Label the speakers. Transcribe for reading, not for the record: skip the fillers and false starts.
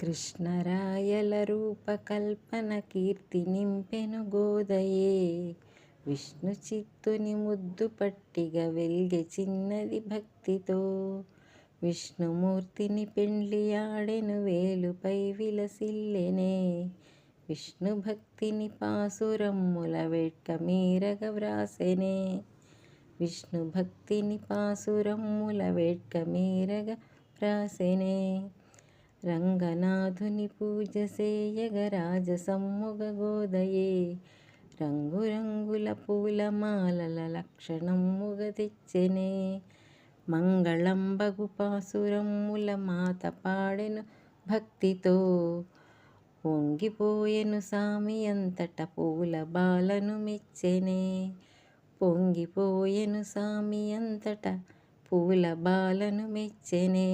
Speaker 1: కృష్ణరాయల రూపకల్పన కీర్తి నింపెను గోదయే. విష్ణు చిత్తుని ముద్దు పట్టిగా వెల్గె చిన్నది భక్తితో. విష్ణుమూర్తిని పెండ్లియాడెను వేలుపై విలసిల్లెనే. విష్ణు భక్తిని పాసురమ్ముల వెట్క మీరగ వ్రాసెనే. విష్ణు భక్తిని పాసురమ్ముల వెట్క మీరగ వ్రాసెనే. రంగనాథుని పూజ సేయగ రాజసమ్ముగ గోదయే. రంగురంగుల పూలమాలల లక్షణమ్ముగ తెచ్చెనే. మంగళంబగు పాసురమ్ముల మాత పాడెను భక్తితో. పొంగిపోయెను సామి అంతట పూల బాలను మెచ్చెనే. పొంగిపోయెను సామి అంతట పూల బాలను మెచ్చెనే.